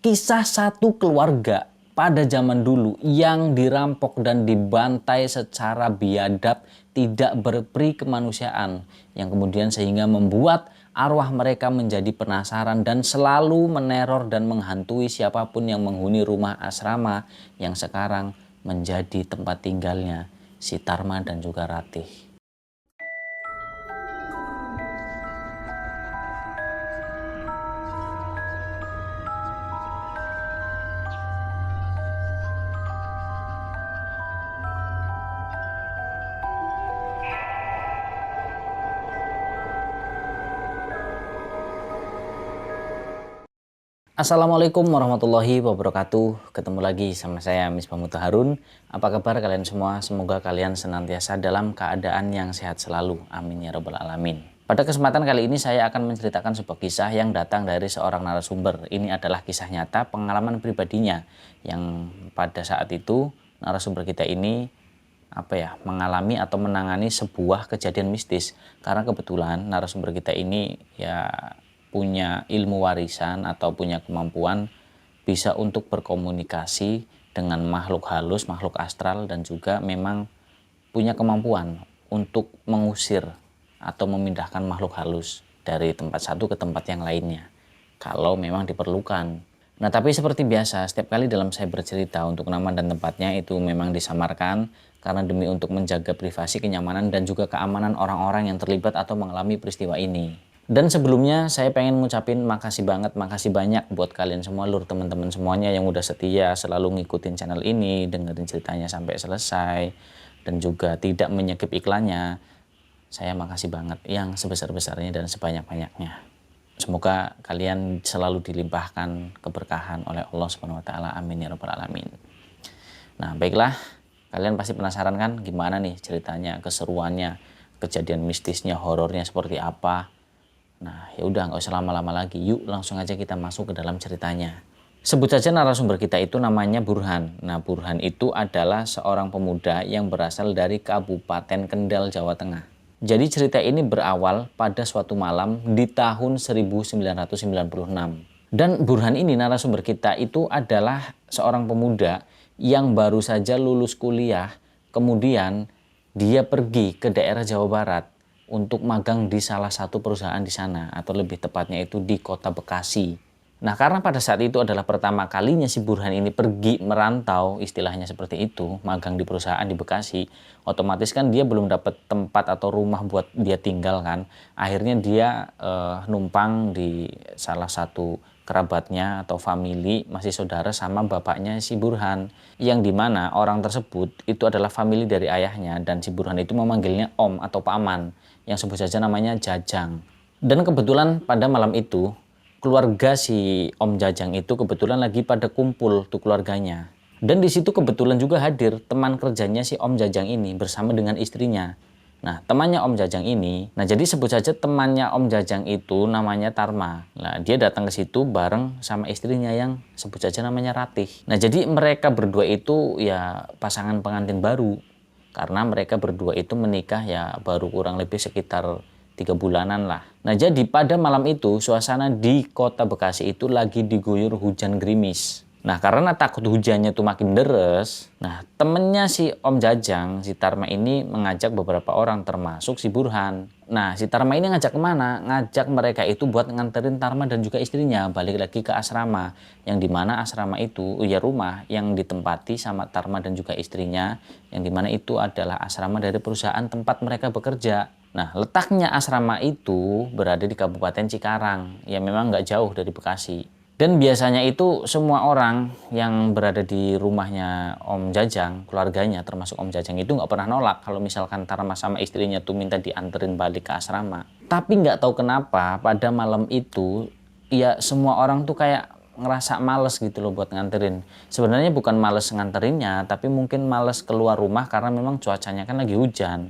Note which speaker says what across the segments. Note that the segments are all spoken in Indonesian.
Speaker 1: Kisah satu keluarga pada zaman dulu yang dirampok dan dibantai secara biadab, tidak berperi kemanusiaan, yang kemudian sehingga membuat arwah mereka menjadi penasaran dan selalu meneror dan menghantui siapapun yang menghuni rumah asrama yang sekarang menjadi tempat tinggalnya si Tarma dan juga Ratih. Assalamualaikum warahmatullahi wabarakatuh. Ketemu lagi sama saya Misbah Muthaharun. Apa kabar kalian semua? Semoga kalian senantiasa dalam keadaan yang sehat selalu. Amin ya rabbal alamin. Pada kesempatan kali ini saya akan menceritakan sebuah kisah yang datang dari seorang narasumber. Ini adalah kisah nyata pengalaman pribadinya yang pada saat itu narasumber kita ini mengalami atau menangani sebuah kejadian mistis. Karena kebetulan narasumber kita ini punya ilmu warisan atau punya kemampuan bisa untuk berkomunikasi dengan makhluk halus, makhluk astral, dan juga memang punya kemampuan untuk mengusir atau memindahkan makhluk halus dari tempat satu ke tempat yang lainnya kalau memang diperlukan. Nah, tapi seperti biasa setiap kali dalam saya bercerita, untuk nama dan tempatnya itu memang disamarkan karena demi untuk menjaga privasi, kenyamanan, dan juga keamanan orang-orang yang terlibat atau mengalami peristiwa ini. Dan sebelumnya saya pengen ngucapin makasih banyak buat kalian semua, lur teman-teman semuanya yang udah setia selalu ngikutin channel ini, dengerin ceritanya sampai selesai, dan juga tidak menyekip iklannya. Saya makasih banget yang sebesar-besarnya dan sebanyak-banyaknya. Semoga kalian selalu dilimpahkan keberkahan oleh Allah Subhanahu wa taala. Amin ya rabbal alamin. Nah, baiklah, kalian pasti penasaran kan gimana nih ceritanya, keseruannya, kejadian mistisnya, horornya seperti apa? Nah, ya udah nggak usah lama-lama lagi. Yuk langsung aja kita masuk ke dalam ceritanya. Sebut saja narasumber kita itu namanya Burhan. Nah, Burhan itu adalah seorang pemuda yang berasal dari Kabupaten Kendal, Jawa Tengah. Jadi cerita ini berawal pada suatu malam di tahun 1996. Dan Burhan ini, narasumber kita itu adalah seorang pemuda yang baru saja lulus kuliah. Kemudian dia pergi ke daerah Jawa Barat untuk magang di salah satu perusahaan di sana, atau lebih tepatnya itu di kota Bekasi. Nah, karena pada saat itu adalah pertama kalinya si Burhan ini pergi merantau, istilahnya seperti itu, magang di perusahaan di Bekasi, otomatis kan dia belum dapat tempat atau rumah buat dia tinggal kan. Akhirnya dia numpang di salah satu kerabatnya atau famili, masih saudara sama bapaknya si Burhan, yang dimana orang tersebut itu adalah famili dari ayahnya, dan si Burhan itu memanggilnya Om atau Paman, yang sebut saja namanya Jajang. Dan kebetulan pada malam itu keluarga si Om Jajang itu kebetulan lagi pada kumpul tuh keluarganya. Dan di situ kebetulan juga hadir teman kerjanya si Om Jajang ini bersama dengan istrinya. Nah, temannya Om Jajang ini, jadi sebut saja temannya Om Jajang itu namanya Tarma. Nah, dia datang ke situ bareng sama istrinya yang sebut saja namanya Ratih. Nah, jadi mereka berdua itu ya pasangan pengantin baru. Karena mereka berdua itu menikah ya baru kurang lebih sekitar 3 bulanan lah. Nah, jadi pada malam itu suasana di kota Bekasi itu lagi diguyur hujan gerimis. Nah, karena takut hujannya tuh makin deres, nah temennya si Om Jajang, si Tarma ini mengajak beberapa orang termasuk si Burhan. Nah, si Tarma ini ngajak kemana? Ngajak mereka itu buat nganterin Tarma dan juga istrinya balik lagi ke asrama. Yang dimana asrama itu, ya rumah yang ditempati sama Tarma dan juga istrinya, yang dimana itu adalah asrama dari perusahaan tempat mereka bekerja. Nah, letaknya asrama itu berada di Kabupaten Cikarang, ya memang nggak jauh dari Bekasi. Dan biasanya itu semua orang yang berada di rumahnya Om Jajang, keluarganya termasuk Om Jajang itu nggak pernah nolak kalau misalkan Tarma sama istrinya tuh minta dianterin balik ke asrama. Tapi nggak tahu kenapa pada malam itu ya semua orang tuh kayak ngerasa males gitu loh buat nganterin. Sebenarnya bukan males nganterinnya, tapi mungkin males keluar rumah karena memang cuacanya kan lagi hujan.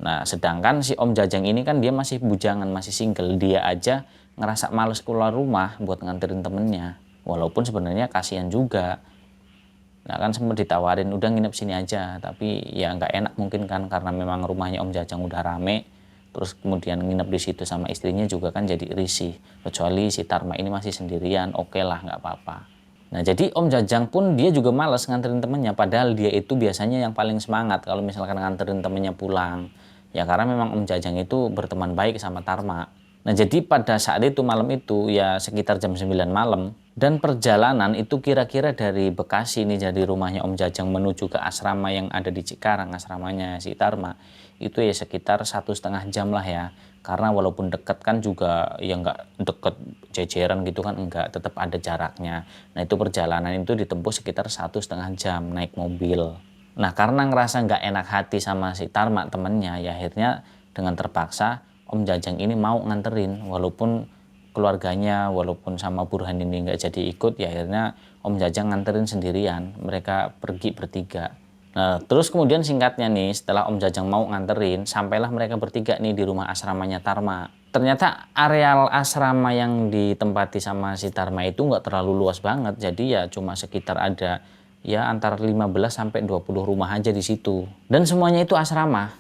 Speaker 1: Nah, sedangkan si Om Jajang ini kan dia masih bujangan, masih single. Dia aja ngerasa males keluar rumah buat nganterin temennya. Walaupun sebenarnya kasihan juga. Nah, kan sempat ditawarin udah nginep sini aja. Tapi ya nggak enak mungkin kan karena memang rumahnya Om Jajang udah rame. terus kemudian nginep di situ sama istrinya juga kan jadi risih. Kecuali si Tarma ini masih sendirian, oke lah nggak apa-apa. Nah jadi Om Jajang pun dia juga malas nganterin temennya, padahal dia itu biasanya yang paling semangat kalau misalkan nganterin temennya pulang. Ya karena memang Om Jajang itu berteman baik sama Tarma. Nah jadi pada saat itu malam itu ya sekitar jam 9 malam, dan perjalanan itu kira-kira dari Bekasi nih, dari rumahnya Om Jajang menuju ke asrama yang ada di Cikarang, asramanya si Tarma, itu ya sekitar 1,5 jam lah ya. Karena walaupun deket kan juga ya nggak deket jejeran gitu kan, enggak, tetap ada jaraknya. Nah itu perjalanan itu ditempuh sekitar 1,5 jam naik mobil. Nah karena ngerasa nggak enak hati sama si Tarma temennya, ya akhirnya dengan terpaksa Om Jajang ini mau nganterin, walaupun keluarganya, walaupun sama Burhan ini nggak jadi ikut, ya akhirnya Om Jajang nganterin sendirian. Mereka pergi bertiga. Nah, terus kemudian singkatnya nih, setelah Om Jajang mau nganterin, sampailah mereka bertiga nih di rumah asramanya Tarma. Ternyata areal asrama yang ditempati sama si Tarma itu nggak terlalu luas banget, jadi ya cuma sekitar ada ya antara 15 sampai 20 rumah aja di situ. Dan semuanya itu asrama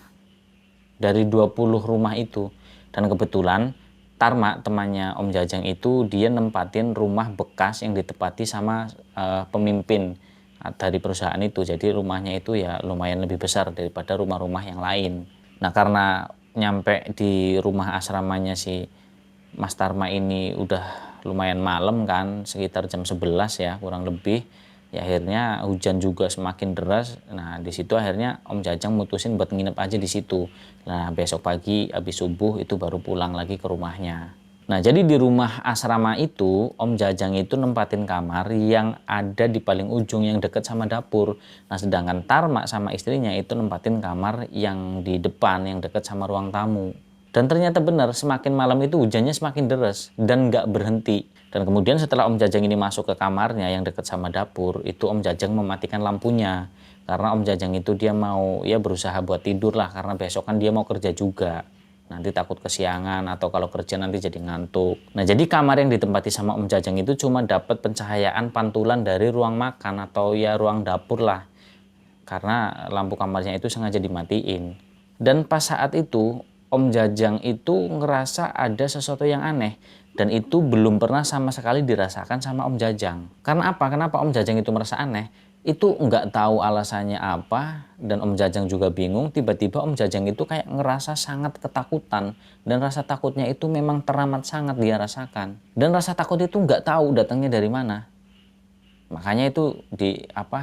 Speaker 1: dari 20 rumah itu. Dan kebetulan Tarma, temannya Om Jajang itu, dia nempatin rumah bekas yang ditempati sama pemimpin dari perusahaan itu. Jadi rumahnya itu ya lumayan lebih besar daripada rumah-rumah yang lain. Nah karena nyampe di rumah asramanya si Mas Tarma ini udah lumayan malam kan, sekitar jam 11 ya kurang lebih. Ya akhirnya hujan juga semakin deras. Nah di situ akhirnya Om Jajang mutusin buat nginep aja di situ. Nah besok pagi habis subuh itu baru pulang lagi ke rumahnya. Nah jadi di rumah asrama itu Om Jajang itu nempatin kamar yang ada di paling ujung yang deket sama dapur. Nah sedangkan Tarma sama istrinya itu nempatin kamar yang di depan yang deket sama ruang tamu. Dan ternyata benar, semakin malam itu hujannya semakin deras dan nggak berhenti. Dan kemudian setelah Om Jajang ini masuk ke kamarnya yang dekat sama dapur, itu Om Jajang mematikan lampunya. Karena Om Jajang itu dia mau ya berusaha buat tidur lah, karena besok kan dia mau kerja juga. Nanti takut kesiangan atau kalau kerja nanti jadi ngantuk. Nah jadi kamar yang ditempati sama Om Jajang itu cuma dapat pencahayaan pantulan dari ruang makan atau ya ruang dapur lah. Karena lampu kamarnya itu sengaja dimatiin. Dan pas saat itu Om Jajang itu ngerasa ada sesuatu yang aneh. Dan itu belum pernah sama sekali dirasakan sama Om Jajang. Karena apa? Kenapa Om Jajang itu merasa aneh? Itu nggak tahu alasannya apa. Dan Om Jajang juga bingung. Tiba-tiba Om Jajang itu kayak ngerasa sangat ketakutan. Dan rasa takutnya itu memang teramat sangat dia rasakan. Dan rasa takut itu nggak tahu datangnya dari mana. Makanya itu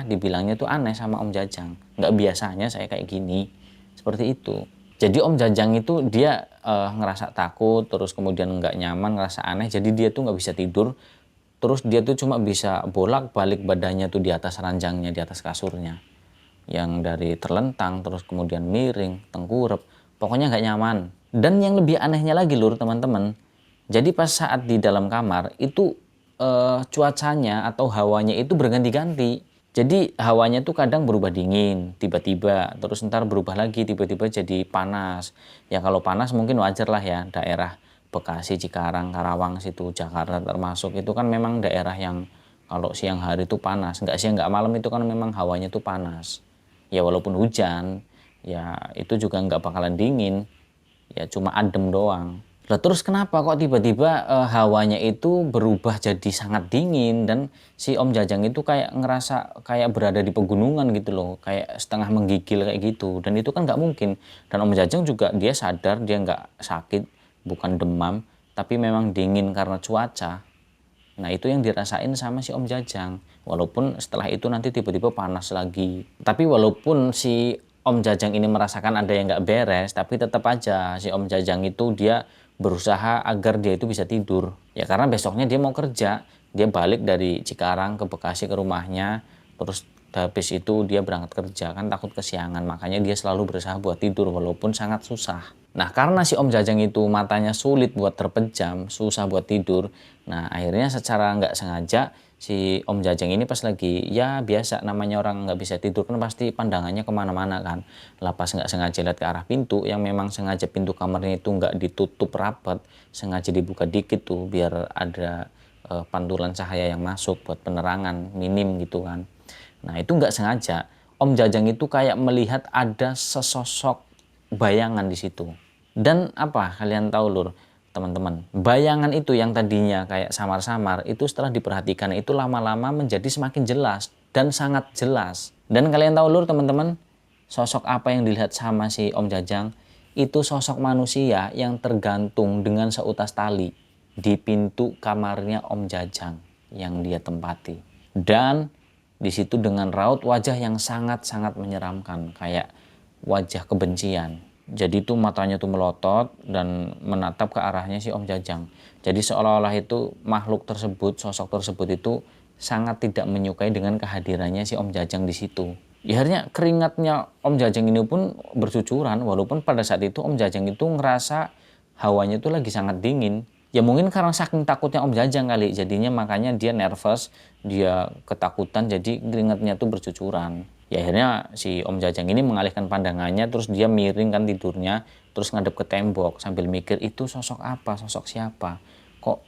Speaker 1: dibilangnya itu aneh sama Om Jajang. Nggak biasanya saya kayak gini. Seperti itu. Jadi Om Jajang itu dia ngerasa takut, terus kemudian nggak nyaman, ngerasa aneh. Jadi dia tuh nggak bisa tidur. Terus dia tuh cuma bisa bolak-balik badannya tuh di atas ranjangnya, di atas kasurnya. Yang dari terlentang, terus kemudian miring, tengkurap. Pokoknya nggak nyaman. Dan yang lebih anehnya lagi lur teman-teman. Jadi pas saat di dalam kamar itu cuacanya atau hawanya itu berganti-ganti. Jadi hawanya tuh kadang berubah dingin, tiba-tiba, terus ntar berubah lagi, tiba-tiba jadi panas. Ya kalau panas mungkin wajar lah ya, daerah Bekasi, Cikarang, Karawang, situ, Jakarta termasuk, itu kan memang daerah yang kalau siang hari itu panas. Nggak siang, nggak malam itu kan memang hawanya tuh panas. Ya walaupun hujan, ya itu juga nggak bakalan dingin, ya cuma adem doang. Lah terus kenapa kok tiba-tiba hawanya itu berubah jadi sangat dingin dan si Om Jajang itu kayak ngerasa kayak berada di pegunungan gitu loh, kayak setengah menggigil kayak gitu, dan itu kan nggak mungkin. Dan Om Jajang juga dia sadar dia nggak sakit, bukan demam, tapi memang dingin karena cuaca. Nah itu yang dirasain sama si Om Jajang, walaupun setelah itu nanti tiba-tiba panas lagi. Tapi walaupun si Om Jajang ini merasakan ada yang nggak beres, tapi tetap aja si Om Jajang itu dia berusaha agar dia itu bisa tidur. Ya karena besoknya dia mau kerja, dia balik dari Cikarang ke Bekasi ke rumahnya, terus habis itu dia berangkat kerja, kan takut kesiangan, makanya dia selalu berusaha buat tidur walaupun sangat susah. Nah karena si Om Jajang itu matanya sulit buat terpejam, susah buat tidur, nah akhirnya secara nggak sengaja si Om Jajang ini pas lagi ya biasa namanya orang nggak bisa tidur kan pasti pandangannya kemana-mana kan. Lah pas nggak sengaja lihat ke arah pintu yang memang sengaja pintu kamarnya itu nggak ditutup rapat, sengaja dibuka dikit tuh biar ada pantulan cahaya yang masuk buat penerangan minim gitu kan. Nah itu nggak sengaja Om Jajang itu kayak melihat ada sesosok bayangan di situ. Dan apa kalian tahu lur, teman-teman, bayangan itu yang tadinya kayak samar-samar itu setelah diperhatikan itu lama-lama menjadi semakin jelas dan sangat jelas. Dan kalian tahu lur teman-teman, sosok apa yang dilihat sama si Om Jajang? Itu sosok manusia yang tergantung dengan seutas tali di pintu kamarnya Om Jajang yang dia tempati. Dan di situ dengan raut wajah yang sangat-sangat menyeramkan, kayak wajah kebencian. Jadi tuh matanya tuh melotot dan menatap ke arahnya si Om Jajang. Jadi seolah-olah itu makhluk tersebut, sosok tersebut itu sangat tidak menyukai dengan kehadirannya si Om Jajang di situ. Ya akhirnya keringatnya Om Jajang ini pun bercucuran, walaupun pada saat itu Om Jajang itu ngerasa hawanya itu lagi sangat dingin. Ya mungkin karena saking takutnya Om Jajang kali, jadinya makanya dia nervous, dia ketakutan, jadi keringatnya tuh bercucuran. Ya akhirnya si Om Jajang ini mengalihkan pandangannya, terus dia miring kan tidurnya, terus ngadep ke tembok sambil mikir itu sosok apa, sosok siapa. Kok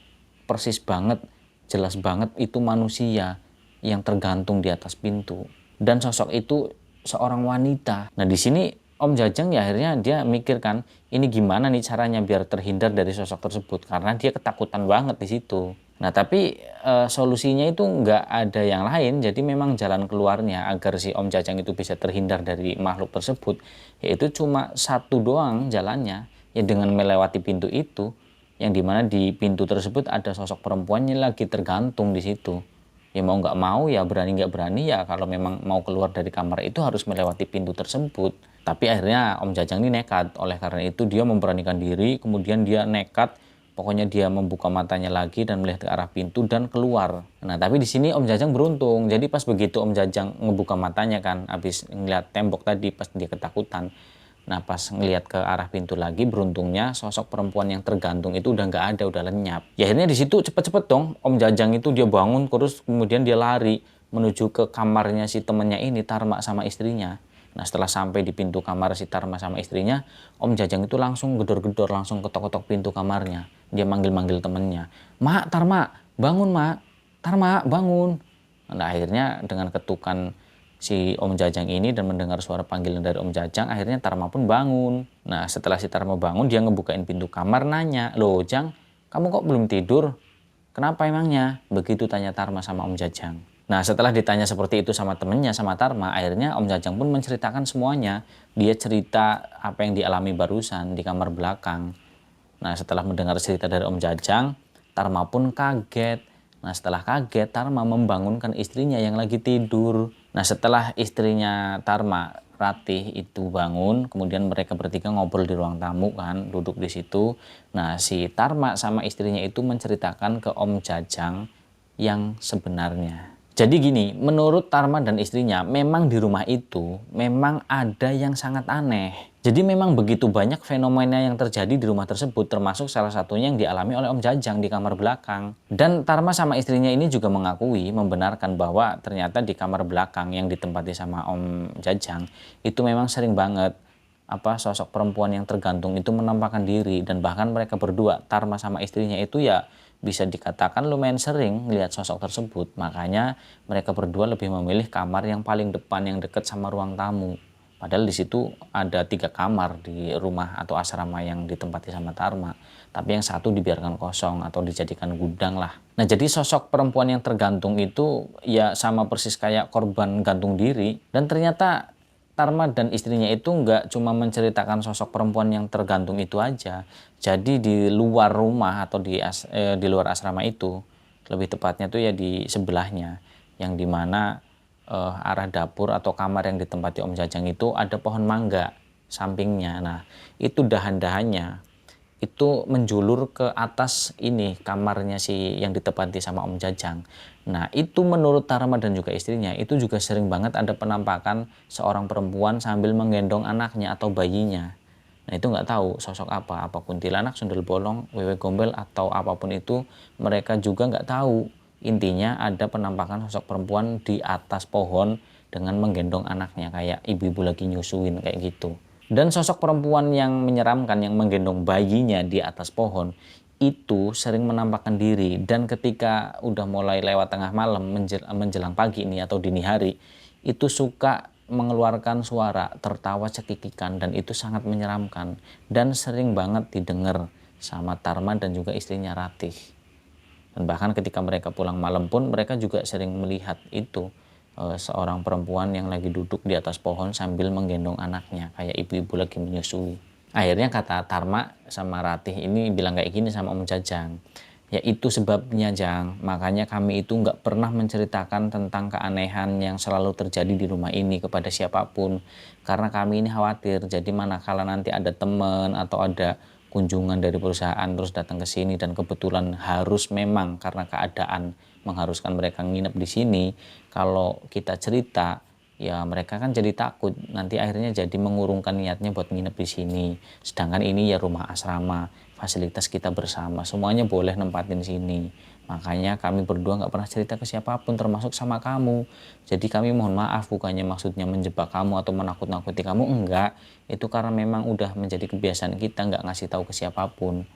Speaker 1: persis banget, jelas banget itu manusia yang tergantung di atas pintu. Dan sosok itu seorang wanita. Nah di sini Om Jajang ya akhirnya dia mikir kan, ini gimana nih caranya biar terhindar dari sosok tersebut, karena dia ketakutan banget di situ. Nah tapi solusinya itu nggak ada yang lain, jadi memang jalan keluarnya agar si Om Jajang itu bisa terhindar dari makhluk tersebut, yaitu cuma satu doang jalannya, ya dengan melewati pintu itu, yang dimana di pintu tersebut ada sosok perempuannya lagi tergantung di situ. Ya mau nggak mau, ya berani nggak berani, ya kalau memang mau keluar dari kamar itu harus melewati pintu tersebut. Tapi akhirnya Om Jajang ini nekat, oleh karena itu dia memberanikan diri, kemudian dia nekat. Pokoknya dia membuka matanya lagi dan melihat ke arah pintu dan keluar. Nah tapi di sini Om Jajang beruntung. Jadi pas begitu Om Jajang ngebuka matanya kan, habis ngeliat tembok tadi pas dia ketakutan. Nah pas ngeliat ke arah pintu lagi, beruntungnya sosok perempuan yang tergantung itu udah nggak ada, udah lenyap. Ya akhirnya di situ cepet-cepet dong Om Jajang itu dia bangun, terus kemudian dia lari menuju ke kamarnya si temennya ini, Tarma sama istrinya. Nah setelah sampai di pintu kamar si Tarma sama istrinya, Om Jajang itu langsung gedor-gedor, langsung ketok-ketok pintu kamarnya. Dia manggil-manggil temennya, "Mak, Tarma, bangun mak, Tarma, bangun." Nah akhirnya dengan ketukan si Om Jajang ini dan mendengar suara panggilan dari Om Jajang, akhirnya Tarma pun bangun. Nah setelah si Tarma bangun, dia ngebukain pintu kamar, nanya, "Loh Jang, kamu kok belum tidur? Kenapa emangnya?" Begitu tanya Tarma sama Om Jajang. Nah setelah ditanya seperti itu sama temennya, sama Tarma, akhirnya Om Jajang pun menceritakan semuanya. Dia cerita apa yang dialami barusan di kamar belakang. Nah setelah mendengar cerita dari Om Jajang, Tarma pun kaget. Nah setelah kaget, Tarma membangunkan istrinya yang lagi tidur. Nah setelah istrinya Tarma, Ratih itu bangun, kemudian mereka bertiga ngobrol di ruang tamu kan, duduk di situ. Nah si Tarma sama istrinya itu menceritakan ke Om Jajang yang sebenarnya. Jadi gini, menurut Tarma dan istrinya, memang di rumah itu memang ada yang sangat aneh. Jadi memang begitu banyak fenomena yang terjadi di rumah tersebut, termasuk salah satunya yang dialami oleh Om Jajang di kamar belakang. Dan Tarma sama istrinya ini juga mengakui, membenarkan bahwa ternyata di kamar belakang yang ditempati sama Om Jajang, itu memang sering banget sosok perempuan yang tergantung itu menampakkan diri, dan bahkan mereka berdua, Tarma sama istrinya itu ya bisa dikatakan lumayan sering melihat sosok tersebut. Makanya mereka berdua lebih memilih kamar yang paling depan, yang dekat sama ruang tamu. Padahal di situ ada 3 kamar di rumah atau asrama yang ditempati sama Tarma. Tapi yang satu dibiarkan kosong atau dijadikan gudang lah. Nah jadi sosok perempuan yang tergantung itu ya sama persis kayak korban gantung diri. Dan ternyata Tarma dan istrinya itu nggak cuma menceritakan sosok perempuan yang tergantung itu aja. Jadi di luar rumah atau di luar asrama itu, lebih tepatnya tuh ya di sebelahnya, yang dimana arah dapur atau kamar yang ditempati Om Jajang itu ada pohon mangga sampingnya. Nah itu dahan-dahannya itu menjulur ke atas ini kamarnya si yang ditempati sama Om Jajang. Nah itu menurut Tarma dan juga istrinya itu juga sering banget ada penampakan seorang perempuan sambil menggendong anaknya atau bayinya. Nah itu nggak tahu sosok apa kuntilanak, sundel bolong, wewe gombel atau apapun itu, mereka juga nggak tahu. Intinya ada penampakan sosok perempuan di atas pohon dengan menggendong anaknya kayak ibu-ibu lagi nyusuin kayak gitu. Dan sosok perempuan yang menyeramkan yang menggendong bayinya di atas pohon itu sering menampakkan diri, dan ketika udah mulai lewat tengah malam menjelang pagi ini atau dini hari itu suka mengeluarkan suara, tertawa cekikikan, dan itu sangat menyeramkan dan sering banget didengar sama Tarma dan juga istrinya Ratih. Dan bahkan ketika mereka pulang malam pun mereka juga sering melihat itu, seorang perempuan yang lagi duduk di atas pohon sambil menggendong anaknya kayak ibu-ibu lagi menyusui. Akhirnya kata Tarma sama Ratih ini bilang kayak gini sama Om Jajang, ya itu sebabnya Jang, makanya kami itu nggak pernah menceritakan tentang keanehan yang selalu terjadi di rumah ini kepada siapapun, karena kami ini khawatir jadi manakala nanti ada teman atau ada kunjungan dari perusahaan terus datang ke sini dan kebetulan harus memang karena keadaan mengharuskan mereka nginep di sini, kalau kita cerita ya mereka kan jadi takut nanti akhirnya jadi mengurungkan niatnya buat nginep di sini, sedangkan ini ya rumah asrama, fasilitas kita bersama, semuanya boleh nempatin sini. Makanya kami berdua nggak pernah cerita ke siapapun termasuk sama kamu. Jadi kami mohon maaf, bukannya maksudnya menjebak kamu atau menakut-nakuti kamu, enggak. Itu karena memang udah menjadi kebiasaan kita nggak ngasih tahu ke siapapun.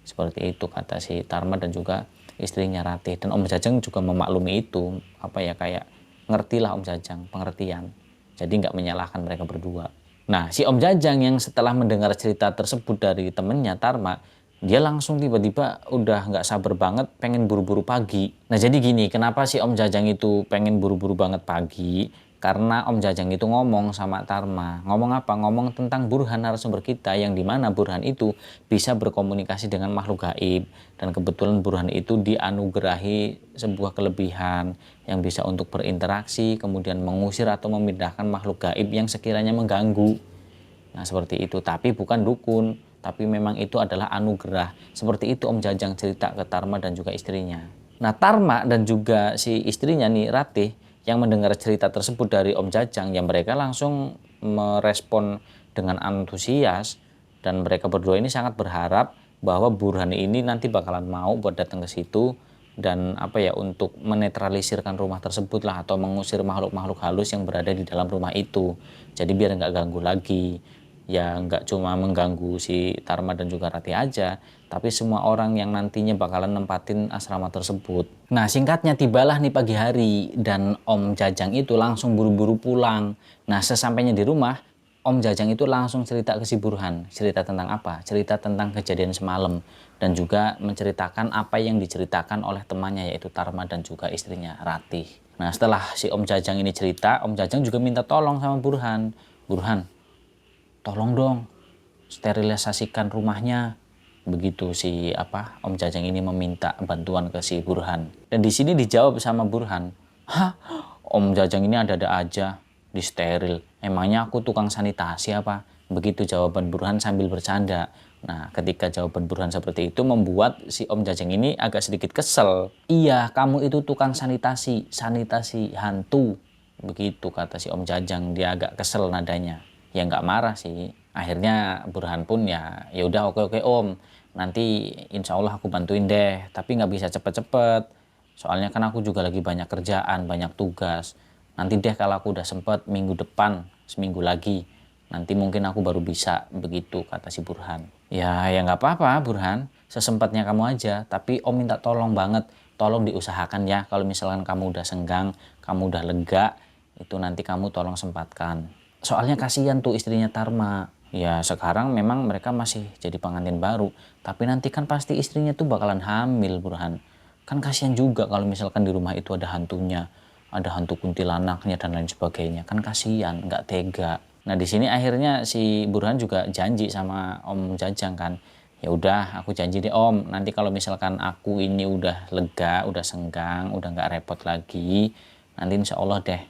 Speaker 1: Seperti itu kata si Tarma dan juga istrinya Ratih. Dan Om Jajang juga memaklumi itu, apa ya, kayak ngertilah Om Jajang, pengertian. Jadi nggak menyalahkan mereka berdua. Nah, si Om Jajang yang setelah mendengar cerita tersebut dari temennya Tarma, dia langsung tiba-tiba udah nggak sabar banget pengen buru-buru pagi. Nah, jadi gini, kenapa si Om Jajang itu pengen buru-buru banget pagi? Karena Om Jajang itu ngomong sama Tarma. Ngomong apa? Ngomong tentang Burhan, narasumber kita, yang dimana Burhan itu bisa berkomunikasi dengan makhluk gaib. Dan kebetulan Burhan itu dianugerahi sebuah kelebihan yang bisa untuk berinteraksi, kemudian mengusir atau memindahkan makhluk gaib yang sekiranya mengganggu. Nah, seperti itu. Tapi bukan dukun, tapi memang itu adalah anugerah. Seperti itu Om Jajang cerita ke Tarma dan juga istrinya. Nah, Tarma dan juga si istrinya nih, Ratih, yang mendengar cerita tersebut dari Om Jajang, yang mereka langsung merespon dengan antusias, dan mereka berdua ini sangat berharap bahwa Burhan ini nanti bakalan mau buat datang ke situ dan apa ya, untuk menetralisirkan rumah tersebut lah, atau mengusir makhluk-makhluk halus yang berada di dalam rumah itu. Jadi biar nggak ganggu lagi. Ya nggak cuma mengganggu si Tarma dan juga Ratih aja, tapi semua orang yang nantinya bakalan nempatin asrama tersebut. Nah, singkatnya tibalah nih pagi hari dan Om Jajang itu langsung buru-buru pulang. Nah, sesampainya di rumah, Om Jajang itu langsung cerita ke si Burhan. Cerita tentang apa? Cerita tentang kejadian semalam dan juga menceritakan apa yang diceritakan oleh temannya, yaitu Tarma dan juga istrinya Ratih. Nah, setelah si Om Jajang ini cerita, Om Jajang juga minta tolong sama Burhan. Burhan, tolong dong sterilisasikan rumahnya. Begitu si Om Jajang ini meminta bantuan ke si Burhan. Dan di sini dijawab sama Burhan, "Hah, Om Jajang ini ada-ada aja, di steril. Emangnya aku tukang sanitasi apa?" Begitu jawaban Burhan sambil bercanda. Nah, ketika jawaban Burhan seperti itu membuat si Om Jajang ini agak sedikit kesel. "Iya, kamu itu tukang sanitasi, sanitasi hantu." Begitu kata si Om Jajang, dia agak kesel nadanya. Ya nggak marah sih. Akhirnya Burhan pun ya udah, oke Om, nanti insya Allah aku bantuin deh, tapi nggak bisa cepet-cepet. Soalnya kan aku juga lagi banyak kerjaan, banyak tugas. Nanti deh kalau aku udah sempet minggu depan, seminggu lagi. Nanti mungkin aku baru bisa, begitu kata si Burhan. Ya nggak apa-apa Burhan, sesempatnya kamu aja. Tapi Om minta tolong banget, tolong diusahakan ya. Kalau misalkan kamu udah senggang, kamu udah lega, itu nanti kamu tolong sempatkan. Soalnya kasihan tuh istrinya Tarma. Ya sekarang memang mereka masih jadi pengantin baru, tapi nanti kan pasti istrinya tuh bakalan hamil Burhan. Kan kasihan juga kalau misalkan di rumah itu ada hantunya, ada hantu kuntilanaknya dan lain sebagainya. Kan kasihan, nggak tega. Nah, di sini akhirnya si Burhan juga janji sama Om Jajang kan. Ya udah, aku janji deh Om, nanti kalau misalkan aku ini udah lega, udah senggang, udah nggak repot lagi, nanti insya Allah deh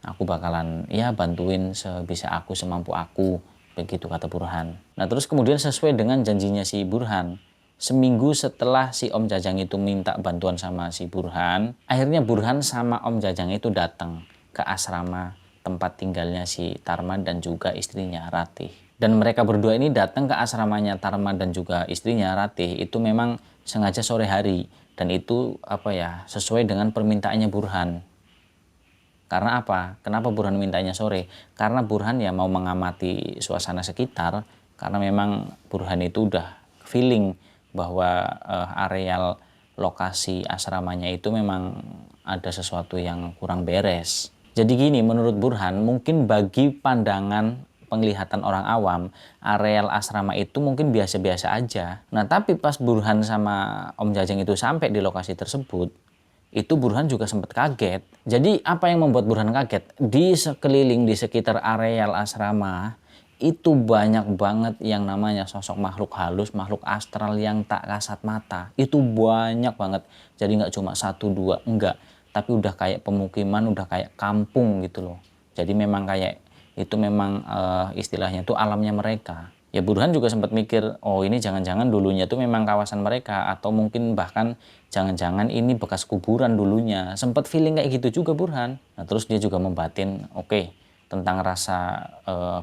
Speaker 1: aku bakalan ya bantuin sebisa aku, semampu aku. Begitu kata Burhan. Nah, terus kemudian sesuai dengan janjinya si Burhan, seminggu setelah si Om Jajang itu minta bantuan sama si Burhan, akhirnya Burhan sama Om Jajang itu datang ke asrama tempat tinggalnya si Tarma dan juga istrinya Ratih. Dan mereka berdua ini datang ke asramanya Tarma dan juga istrinya Ratih itu memang sengaja sore hari, dan itu sesuai dengan permintaannya Burhan. Karena apa? Kenapa Burhan mintanya sore? Karena Burhan ya mau mengamati suasana sekitar, karena memang Burhan itu udah feeling bahwa areal lokasi asramanya itu memang ada sesuatu yang kurang beres. Jadi gini, menurut Burhan, mungkin bagi pandangan penglihatan orang awam, areal asrama itu mungkin biasa-biasa aja. Nah, tapi pas Burhan sama Om Jajang itu sampai di lokasi tersebut, itu Burhan juga sempat kaget. Jadi apa yang membuat Burhan kaget? Di sekeliling, di sekitar areal asrama, itu banyak banget yang namanya sosok makhluk halus, makhluk astral yang tak kasat mata. Itu banyak banget. Jadi nggak cuma satu dua, enggak. Tapi udah kayak pemukiman, udah kayak kampung gitu loh. Jadi memang kayak itu memang istilahnya itu alamnya mereka. Ya Burhan juga sempat mikir, oh ini jangan-jangan dulunya tuh memang kawasan mereka, atau mungkin bahkan jangan-jangan ini bekas kuburan dulunya. Sempat feeling kayak gitu juga Burhan. Nah terus dia juga membatin, oke, tentang rasa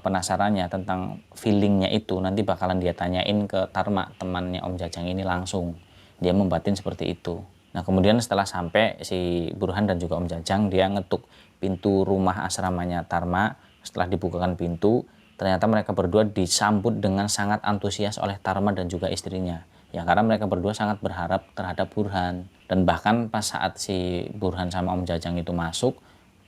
Speaker 1: penasarannya, tentang feelingnya itu nanti bakalan dia tanyain ke Tarma, temannya Om Jajang ini langsung. Dia membatin seperti itu. Nah kemudian setelah sampai si Burhan dan juga Om Jajang, dia ngetuk pintu rumah asramanya Tarma. Setelah dibukakan pintu, ternyata mereka berdua disambut dengan sangat antusias oleh Tarma dan juga istrinya. Ya karena mereka berdua sangat berharap terhadap Burhan. Dan bahkan pas saat si Burhan sama Om Jajang itu masuk,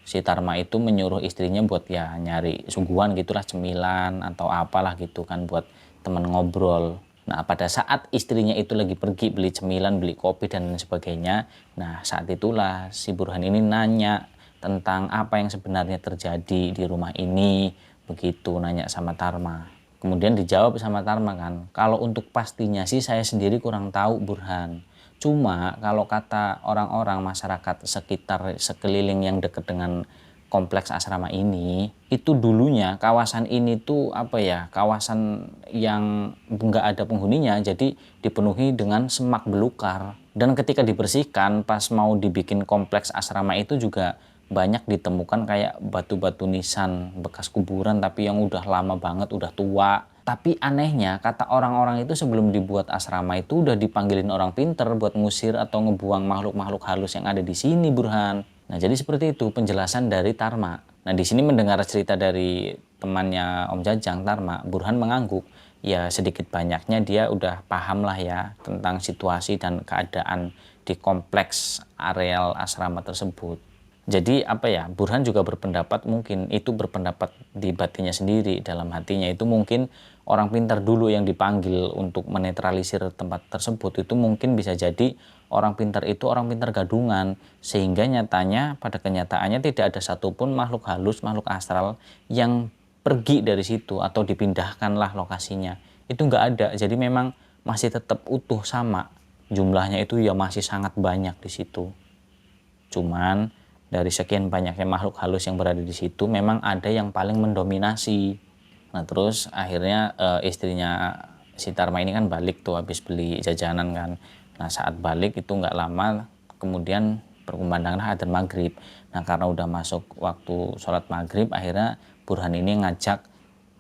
Speaker 1: si Tarma itu menyuruh istrinya buat ya nyari suguhan gitulah, cemilan atau apalah gitu kan buat temen ngobrol. Nah pada saat istrinya itu lagi pergi beli cemilan, beli kopi dan lain sebagainya, nah saat itulah si Burhan ini nanya tentang apa yang sebenarnya terjadi di rumah ini, begitu nanya sama Tarma. Kemudian dijawab sama Tarma kan, kalau untuk pastinya sih saya sendiri kurang tahu Burhan. Cuma kalau kata orang-orang masyarakat sekitar sekeliling yang dekat dengan kompleks asrama ini, itu dulunya kawasan ini tuh apa ya, kawasan yang nggak ada penghuninya, jadi dipenuhi dengan semak belukar. Dan ketika dibersihkan pas mau dibikin kompleks asrama itu juga banyak ditemukan kayak batu-batu nisan bekas kuburan tapi yang udah lama banget, udah tua. Tapi anehnya kata orang-orang itu sebelum dibuat asrama itu udah dipanggilin orang pinter buat ngusir atau ngebuang makhluk-makhluk halus yang ada di sini Burhan. Nah jadi seperti itu penjelasan dari Tarma. Nah di sini mendengar cerita dari temannya Om Jajang, Tarma, Burhan mengangguk. Ya sedikit banyaknya dia udah paham lah ya tentang situasi dan keadaan di kompleks areal asrama tersebut. Jadi apa ya, Burhan juga berpendapat mungkin itu berpendapat di batinnya sendiri, dalam hatinya itu mungkin orang pintar dulu yang dipanggil untuk menetralisir tempat tersebut itu mungkin bisa jadi orang pintar itu orang pintar gadungan, sehingga nyatanya pada kenyataannya tidak ada satupun makhluk halus, makhluk astral yang pergi dari situ atau dipindahkanlah lokasinya. Itu nggak ada, jadi memang masih tetap utuh sama, jumlahnya itu ya masih sangat banyak di situ. Cuman dari sekian banyaknya makhluk halus yang berada di situ memang ada yang paling mendominasi. Nah terus akhirnya istrinya si Tarma ini kan balik tuh habis beli jajanan kan. Nah saat balik itu nggak lama kemudian berkumandanglah adzan maghrib. Nah karena udah masuk waktu sholat maghrib, akhirnya Burhan ini ngajak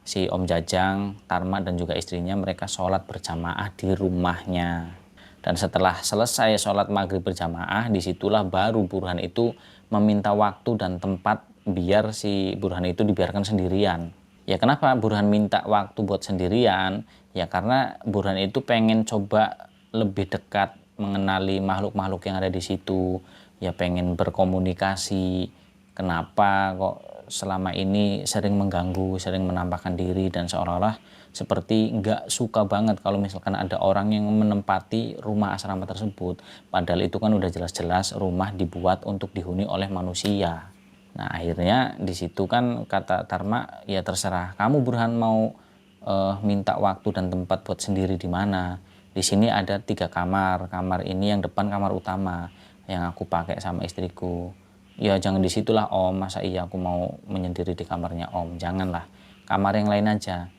Speaker 1: si Om Jajang, Tarma dan juga istrinya mereka sholat berjamaah di rumahnya. Dan setelah selesai sholat maghrib berjamaah, disitulah baru Burhan itu meminta waktu dan tempat biar si Burhan itu dibiarkan sendirian. Ya kenapa Burhan minta waktu buat sendirian? Ya karena Burhan itu pengen coba lebih dekat mengenali makhluk-makhluk yang ada di situ. Ya pengen berkomunikasi. Kenapa kok selama ini sering mengganggu, sering menampakkan diri dan seolah-olah seperti nggak suka banget kalau misalkan ada orang yang menempati rumah asrama tersebut. Padahal itu kan udah jelas-jelas rumah dibuat untuk dihuni oleh manusia. Nah akhirnya di situ kan kata Tarma, ya terserah kamu Burhan mau minta waktu dan tempat buat sendiri di mana. Di sini ada 3 kamar, kamar ini yang depan kamar utama yang aku pakai sama istriku. Ya jangan disitulah Om, masa iya aku mau menyendiri di kamarnya Om, janganlah, kamar yang lain aja.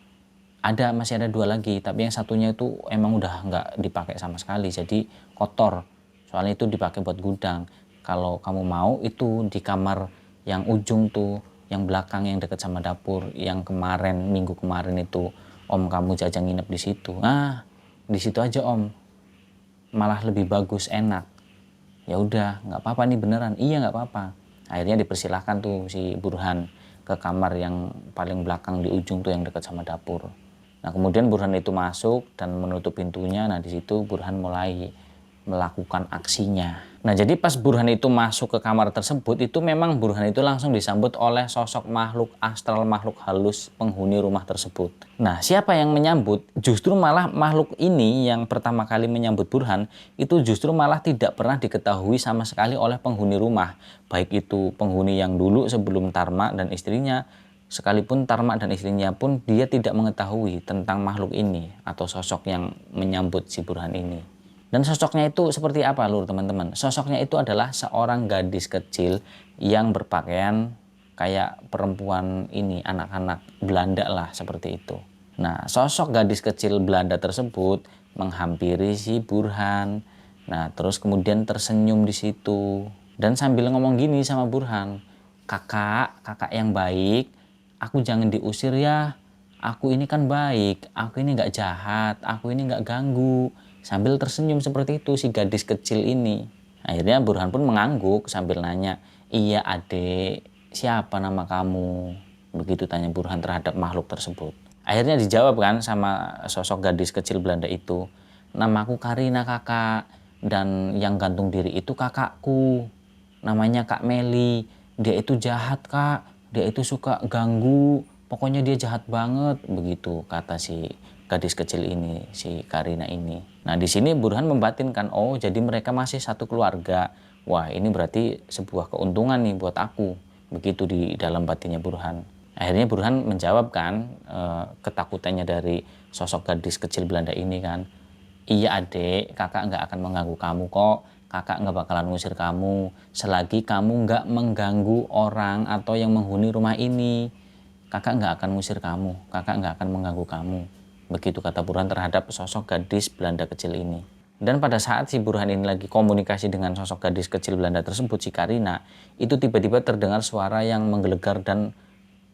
Speaker 1: Ada, masih ada 2 lagi, tapi yang satunya itu emang udah nggak dipakai sama sekali, jadi kotor. Soalnya itu dipakai buat gudang. Kalau kamu mau itu di kamar yang ujung tuh, yang belakang yang dekat sama dapur, yang kemarin minggu kemarin itu Om kamu Jajang nginep di situ. Nah, di situ aja Om. Malah lebih bagus, enak. Ya udah, nggak apa-apa nih beneran. Iya nggak apa-apa. Akhirnya dipersilahkan tuh si Burhan ke kamar yang paling belakang di ujung tuh yang dekat sama dapur. Nah kemudian Burhan itu masuk dan menutup pintunya. Nah di situ Burhan mulai melakukan aksinya. Nah, jadi pas Burhan itu masuk ke kamar tersebut, itu memang Burhan itu langsung disambut oleh sosok makhluk astral, makhluk halus penghuni rumah tersebut. Nah, siapa yang menyambut? Justru malah makhluk ini yang pertama kali menyambut Burhan, itu justru malah tidak pernah diketahui sama sekali oleh penghuni rumah. Baik itu penghuni yang dulu sebelum Tarma dan istrinya, sekalipun Tarma dan istrinya pun dia tidak mengetahui tentang makhluk ini atau sosok yang menyambut si Burhan ini. Dan sosoknya itu seperti apa lur teman-teman? Sosoknya itu adalah seorang gadis kecil yang berpakaian kayak perempuan ini, anak-anak Belanda lah seperti itu. Nah, sosok gadis kecil Belanda tersebut menghampiri si Burhan. Nah, terus kemudian tersenyum di situ. Dan sambil ngomong gini sama Burhan, kakak yang baik, aku jangan diusir ya. Aku ini kan baik, aku ini nggak jahat, aku ini nggak ganggu. Sambil tersenyum seperti itu si gadis kecil ini. Akhirnya Burhan pun mengangguk sambil nanya, iya adek, siapa nama kamu? Begitu tanya Burhan terhadap makhluk tersebut. Akhirnya dijawab kan sama sosok gadis kecil Belanda itu, namaku Karina kakak, dan yang gantung diri itu kakakku. Namanya Kak Meli, dia itu jahat kak, dia itu suka ganggu, pokoknya dia jahat banget, begitu kata si gadis kecil ini, si Karina ini. Nah, di sini Burhan membatinkan, oh jadi mereka masih satu keluarga. Wah, ini berarti sebuah keuntungan nih buat aku. Begitu di dalam batinnya Burhan. Akhirnya Burhan menjawab kan ketakutannya dari sosok gadis kecil Belanda ini kan. Iya adek, kakak nggak akan mengganggu kamu kok. Kakak nggak bakalan ngusir kamu selagi kamu nggak mengganggu orang atau yang menghuni rumah ini. Kakak nggak akan ngusir kamu, kakak nggak akan mengganggu kamu. Begitu kata Burhan terhadap sosok gadis Belanda kecil ini. Dan pada saat si Burhan ini lagi komunikasi dengan sosok gadis kecil Belanda tersebut, si Karina, itu tiba-tiba terdengar suara yang menggelegar dan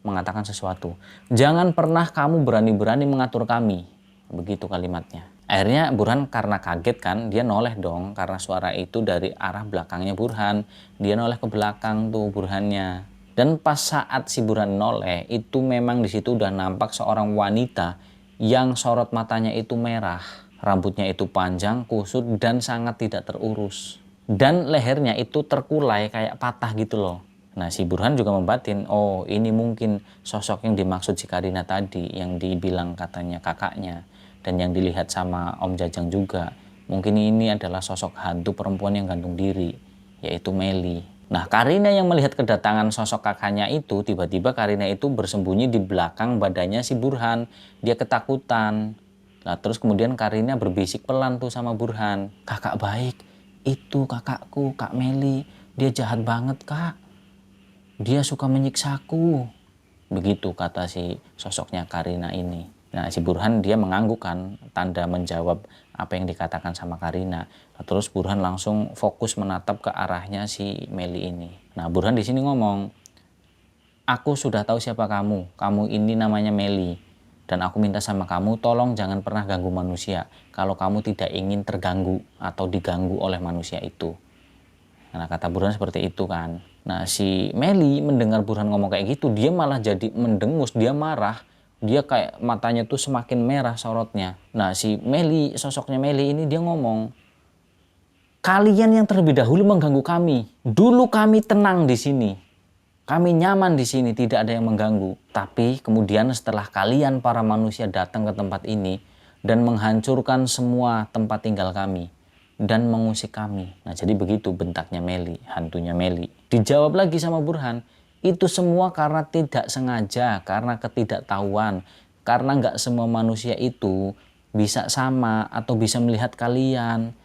Speaker 1: mengatakan sesuatu. Jangan pernah kamu berani-berani mengatur kami. Begitu kalimatnya. Akhirnya Burhan karena kaget kan, dia noleh dong karena suara itu dari arah belakangnya Burhan. Dia noleh ke belakang tuh Burhannya. Dan pas saat si Burhan noleh, itu memang di situ udah nampak seorang wanita yang sorot matanya itu merah, rambutnya itu panjang, kusut, dan sangat tidak terurus. Dan lehernya itu terkulai kayak patah gitu loh. Nah, si Burhan juga membatin, oh ini mungkin sosok yang dimaksud si Karina tadi, yang dibilang katanya kakaknya, dan yang dilihat sama Om Jajang juga. Mungkin ini adalah sosok hantu perempuan yang gantung diri, yaitu Meli. Nah, Karina yang melihat kedatangan sosok kakaknya itu, tiba-tiba Karina itu bersembunyi di belakang badannya si Burhan. Dia ketakutan. Nah, terus kemudian Karina berbisik pelan tuh sama Burhan. Kakak baik, itu kakakku, Kak Meli. Dia jahat banget, Kak. Dia suka menyiksaku. Begitu kata si sosoknya Karina ini. Nah, si Burhan dia mengangguk kan, tanda menjawab apa yang dikatakan sama Karina. Nah, terus Burhan langsung fokus menatap ke arahnya si Meli ini. Nah, Burhan di sini ngomong, aku sudah tahu siapa kamu. Kamu ini namanya Meli. Dan aku minta sama kamu, tolong jangan pernah ganggu manusia. Kalau kamu tidak ingin terganggu atau diganggu oleh manusia itu. Nah, kata Burhan seperti itu kan. Nah, si Meli mendengar Burhan ngomong kayak gitu, dia malah jadi mendengus, dia marah. Dia kayak matanya tuh semakin merah sorotnya. Nah, si Meli, sosoknya Meli ini dia ngomong, kalian yang terlebih dahulu mengganggu kami. Dulu kami tenang di sini. Kami nyaman di sini, tidak ada yang mengganggu. Tapi kemudian setelah kalian para manusia datang ke tempat ini dan menghancurkan semua tempat tinggal kami dan mengusik kami. Nah, jadi begitu bentaknya Meli, hantunya Meli. Dijawab lagi sama Burhan, itu semua karena tidak sengaja, karena ketidaktahuan, karena nggak semua manusia itu bisa sama atau bisa melihat kalian.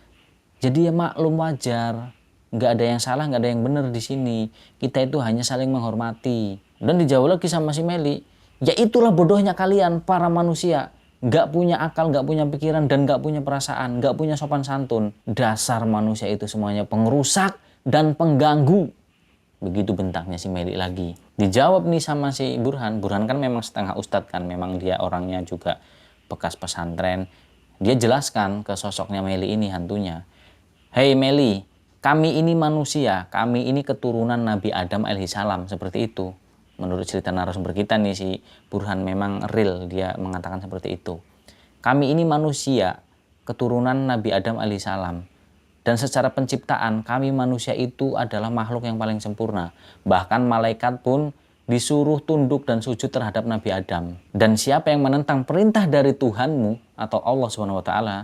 Speaker 1: Jadi ya maklum wajar, nggak ada yang salah, nggak ada yang benar di sini. Kita itu hanya saling menghormati. Dan dijawab lagi sama si Meli, ya itulah bodohnya kalian para manusia. Nggak punya akal, nggak punya pikiran, dan nggak punya perasaan, nggak punya sopan santun. Dasar manusia itu semuanya pengerusak dan pengganggu. Begitu bentaknya si Meli lagi. Dijawab nih sama si Burhan. Burhan kan memang setengah ustadz kan. Memang dia orangnya juga bekas pesantren. Dia jelaskan ke sosoknya Meli ini, hantunya. Hei Meli, kami ini manusia. Kami ini keturunan Nabi Adam alaihissalam. Seperti itu. Menurut cerita narasumber kita nih, si Burhan memang real. Dia mengatakan seperti itu. Kami ini manusia. Keturunan Nabi Adam alaihissalam. Dan secara penciptaan, kami manusia itu adalah makhluk yang paling sempurna. Bahkan malaikat pun disuruh tunduk dan sujud terhadap Nabi Adam. Dan siapa yang menentang perintah dari Tuhanmu atau Allah Subhanahu wa taala,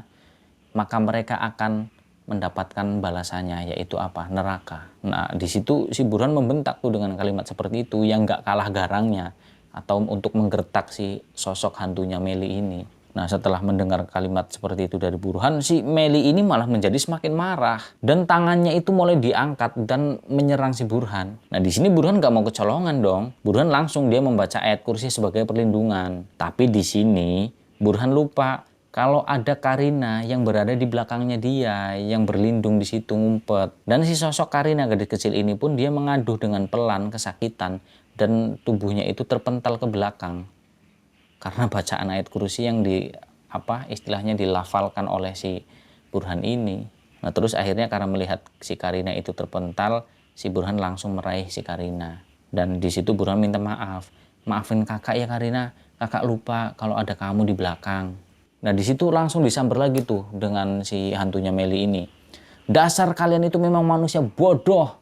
Speaker 1: maka mereka akan mendapatkan balasannya, yaitu apa? Neraka. Nah, di situ si Burhan membentak tuh dengan kalimat seperti itu yang gak kalah garangnya, atau untuk menggertak si sosok hantunya Meli ini. Nah, setelah mendengar kalimat seperti itu dari Burhan, si Meli ini malah menjadi semakin marah dan tangannya itu mulai diangkat dan menyerang si Burhan. Nah, di sini Burhan gak mau kecolongan dong. Burhan langsung dia membaca ayat kursi sebagai perlindungan. Tapi di sini Burhan lupa kalau ada Karina yang berada di belakangnya dia, yang berlindung di situ ngumpet. Dan si sosok Karina gadis kecil ini pun dia mengaduh dengan pelan, kesakitan, dan tubuhnya itu terpental ke belakang. Karena bacaan ayat kursi yang istilahnya dilafalkan oleh si Burhan ini. Nah, terus akhirnya karena melihat si Karina itu terpental, si Burhan langsung meraih si Karina. Dan di situ Burhan minta maaf. Maafin kakak ya Karina, kakak lupa kalau ada kamu di belakang. Nah, di situ langsung disamber lagi tuh dengan si hantunya Meli ini. Dasar kalian itu memang manusia bodoh.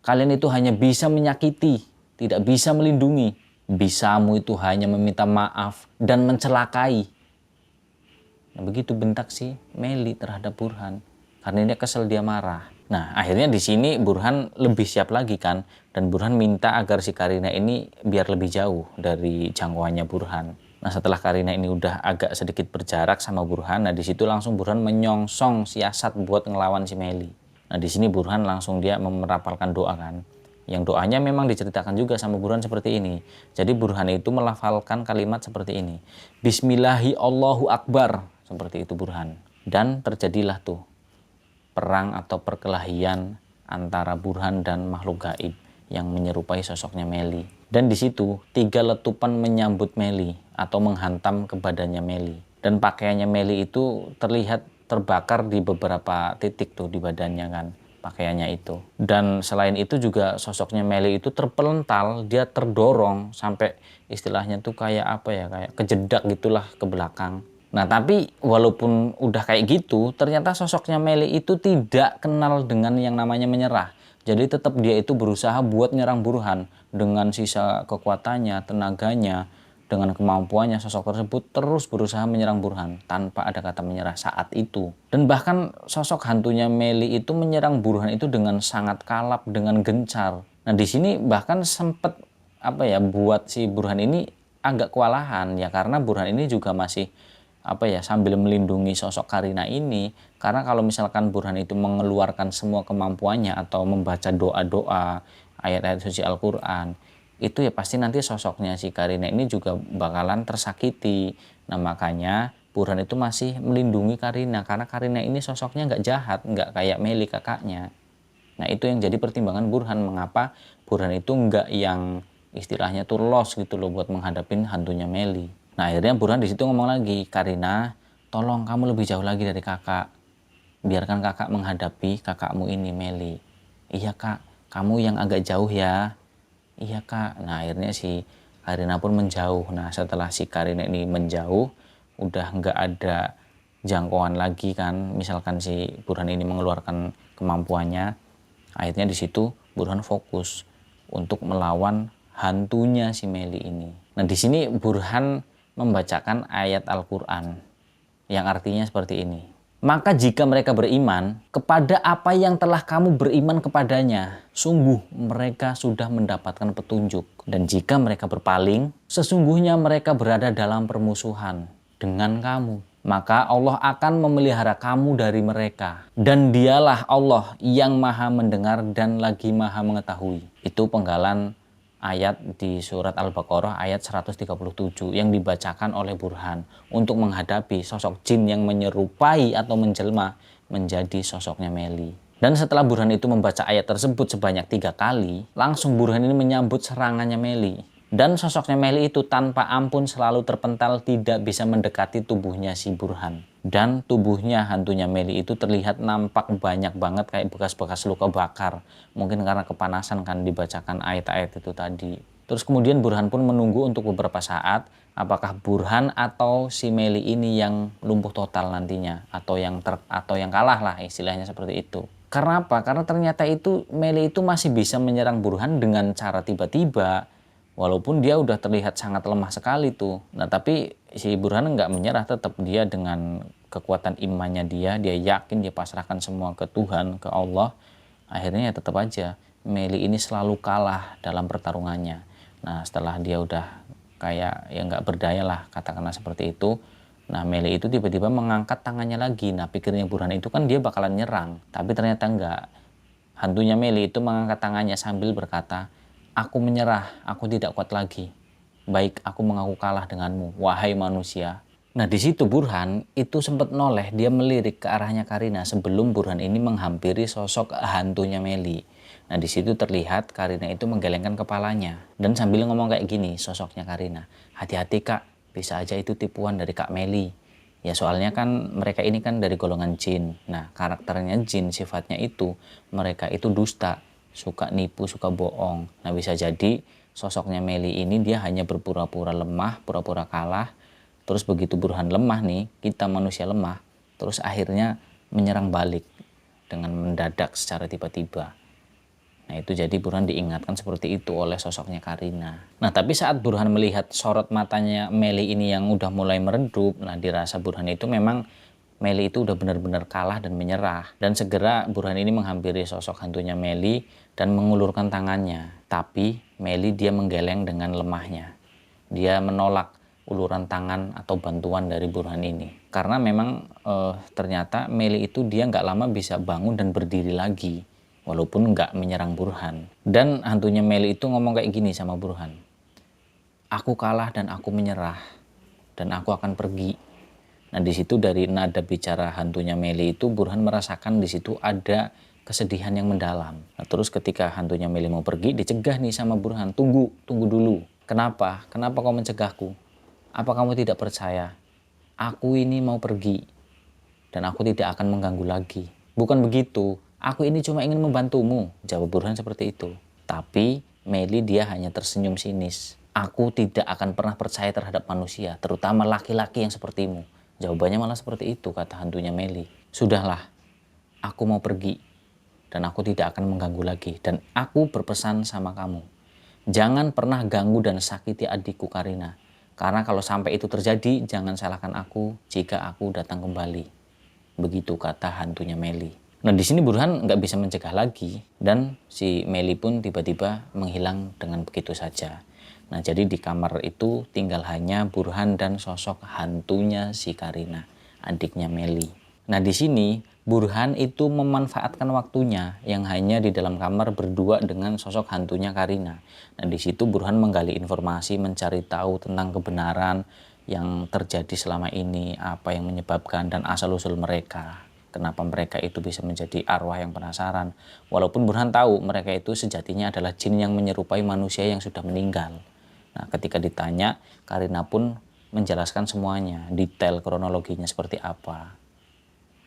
Speaker 1: Kalian itu hanya bisa menyakiti, tidak bisa melindungi. Bisamu itu hanya meminta maaf dan mencelakai. Nah, begitu bentak si Meli terhadap Burhan. Karena dia kesel, dia marah. Nah, akhirnya di sini Burhan lebih siap lagi kan. Dan Burhan minta agar si Karina ini biar lebih jauh dari jangkauannya Burhan. Nah, setelah Karina ini udah agak sedikit berjarak sama Burhan, nah di situ langsung Burhan menyongsong siasat buat ngelawan si Meli. Nah, di sini Burhan langsung dia merapalkan doa kan. Yang doanya memang diceritakan juga sama Burhan seperti ini. Jadi Burhan itu melafalkan kalimat seperti ini. Bismillahi Allahu Akbar. Seperti itu Burhan. Dan terjadilah tuh perang atau perkelahian antara Burhan dan makhluk gaib yang menyerupai sosoknya Meli. Dan di situ 3 letupan menyambut Meli atau menghantam ke badannya Meli. Dan pakaiannya Meli itu terlihat terbakar di beberapa titik tuh di badannya kan. Pakaiannya itu. Dan selain itu juga sosoknya Meli itu terpelental, dia terdorong sampai istilahnya tuh kayak kayak kejedak gitulah ke belakang. Nah, tapi walaupun udah kayak gitu, ternyata sosoknya Meli itu tidak kenal dengan yang namanya menyerah. Jadi tetap dia itu berusaha buat nyerang Burhan dengan sisa kekuatannya, tenaganya, dengan kemampuannya sosok tersebut terus berusaha menyerang Burhan tanpa ada kata menyerah saat itu. Dan bahkan sosok hantunya Meli itu menyerang Burhan itu dengan sangat kalap, dengan gencar. Nah, di sini bahkan sempat buat si Burhan ini agak kewalahan ya, karena Burhan ini juga masih sambil melindungi sosok Karina ini. Karena kalau misalkan Burhan itu mengeluarkan semua kemampuannya atau membaca doa-doa, ayat-ayat suci Al-Quran, itu ya pasti nanti sosoknya si Karina ini juga bakalan tersakiti. Nah, makanya Burhan itu masih melindungi Karina karena Karina ini sosoknya nggak jahat, nggak kayak Meli kakaknya. Nah, itu yang jadi pertimbangan Burhan, mengapa Burhan itu nggak yang istilahnya tuh lost gitu loh buat menghadapin hantunya Meli. Nah, akhirnya Burhan di situ ngomong lagi, Karina, tolong kamu lebih jauh lagi dari kakak. Biarkan kakak menghadapi kakakmu ini Meli. Iya kak, kamu yang agak jauh ya. Iya kak. Nah, akhirnya si Karina pun menjauh. Nah, setelah si Karina ini menjauh, udah nggak ada jangkauan lagi kan. Misalkan si Burhan ini mengeluarkan kemampuannya, akhirnya di situ Burhan fokus untuk melawan hantunya si Meli ini. Nah, di sini Burhan membacakan ayat Al-Quran yang artinya seperti ini. Maka jika mereka beriman kepada apa yang telah kamu beriman kepadanya, sungguh mereka sudah mendapatkan petunjuk. Dan jika mereka berpaling, sesungguhnya mereka berada dalam permusuhan dengan kamu. Maka Allah akan memelihara kamu dari mereka. Dan dialah Allah yang maha mendengar dan lagi maha mengetahui. Itu penggalan ayat di surat Al-Baqarah ayat 137 yang dibacakan oleh Burhan untuk menghadapi sosok jin yang menyerupai atau menjelma menjadi sosoknya Meli. Dan setelah Burhan itu membaca ayat tersebut sebanyak 3 kali, langsung Burhan ini menyambut serangannya Meli. Dan sosoknya Meli itu tanpa ampun selalu terpental, tidak bisa mendekati tubuhnya si Burhan. Dan tubuhnya hantunya Meli itu terlihat nampak banyak banget kayak bekas-bekas luka bakar. Mungkin karena kepanasan kan dibacakan ayat-ayat itu tadi. Terus kemudian Burhan pun menunggu untuk beberapa saat, apakah Burhan atau si Meli ini yang lumpuh total nantinya, atau yang kalah lah, istilahnya seperti itu. Karena apa? Karena ternyata itu Meli itu masih bisa menyerang Burhan dengan cara tiba-tiba, walaupun dia udah terlihat sangat lemah sekali tuh. Nah tapi si Burhan nggak menyerah, tetap dia dengan kekuatan imannya dia yakin, dia pasrahkan semua ke Tuhan, ke Allah. Akhirnya ya tetap aja Meli ini selalu kalah dalam pertarungannya. Nah setelah dia udah kayak ya nggak berdaya lah, katakanlah seperti itu. Nah Meli itu tiba-tiba mengangkat tangannya lagi. Nah pikirnya Burhan itu kan dia bakalan nyerang, tapi ternyata enggak. Hantunya Meli itu mengangkat tangannya sambil berkata, "Aku menyerah, aku tidak kuat lagi. Baik, aku mengaku kalah denganmu, wahai manusia." Nah di situ Burhan itu sempat noleh, dia melirik ke arahnya Karina sebelum Burhan ini menghampiri sosok hantunya Meli. Nah di situ terlihat Karina itu menggelengkan kepalanya dan sambil ngomong kayak gini sosoknya Karina, "Hati-hati Kak, bisa aja itu tipuan dari Kak Meli." Ya soalnya kan mereka ini kan dari golongan jin. Nah karakternya jin sifatnya itu mereka itu dusta, suka nipu, suka bohong. Nah bisa jadi sosoknya Meli ini dia hanya berpura-pura lemah, pura-pura kalah. Terus begitu Burhan lemah nih, kita manusia lemah, terus akhirnya menyerang balik dengan mendadak secara tiba-tiba. Nah itu jadi Burhan diingatkan seperti itu oleh sosoknya Karina. Nah tapi saat Burhan melihat sorot matanya Meli ini yang udah mulai meredup, nah dirasa Burhan itu memang Meli itu udah benar-benar kalah dan menyerah. Dan segera Burhan ini menghampiri sosok hantunya Meli dan mengulurkan tangannya. Tapi Meli dia menggeleng dengan lemahnya. Dia menolak uluran tangan atau bantuan dari Burhan ini. Karena memang ternyata Meli itu dia nggak lama bisa bangun dan berdiri lagi. Walaupun nggak menyerang Burhan. Dan hantunya Meli itu ngomong kayak gini sama Burhan, "Aku kalah dan aku menyerah. Dan aku akan pergi." Nah di situ dari nada bicara hantunya Meli itu Burhan merasakan di situ ada kesedihan yang mendalam. Nah, terus ketika hantunya Meli mau pergi dicegah nih sama Burhan, tunggu dulu. Kenapa kau mencegahku? Apa kamu tidak percaya? Aku ini mau pergi dan aku tidak akan mengganggu lagi. Bukan begitu, aku ini cuma ingin membantumu, jawab Burhan seperti itu. Tapi Meli dia hanya tersenyum sinis. Aku tidak akan pernah percaya terhadap manusia, terutama laki-laki yang sepertimu. Jawabannya malah seperti itu, kata hantunya Meli. Sudahlah, aku mau pergi dan aku tidak akan mengganggu lagi. Dan aku berpesan sama kamu, jangan pernah ganggu dan sakiti adikku Karina. Karena kalau sampai itu terjadi, jangan salahkan aku jika aku datang kembali. Begitu kata hantunya Meli. Nah di sini Burhan nggak bisa mencegah lagi dan si Meli pun tiba-tiba menghilang dengan begitu saja. Nah jadi di kamar itu tinggal hanya Burhan dan sosok hantunya si Karina, adiknya Meli. Nah di sini Burhan itu memanfaatkan waktunya yang hanya di dalam kamar berdua dengan sosok hantunya Karina. Nah di situ Burhan menggali informasi, mencari tahu tentang kebenaran yang terjadi selama ini, apa yang menyebabkan dan asal-usul mereka. Kenapa mereka itu bisa menjadi arwah yang penasaran. Walaupun Burhan tahu mereka itu sejatinya adalah jin yang menyerupai manusia yang sudah meninggal. Nah ketika ditanya, Karina pun menjelaskan semuanya, detail kronologinya seperti apa.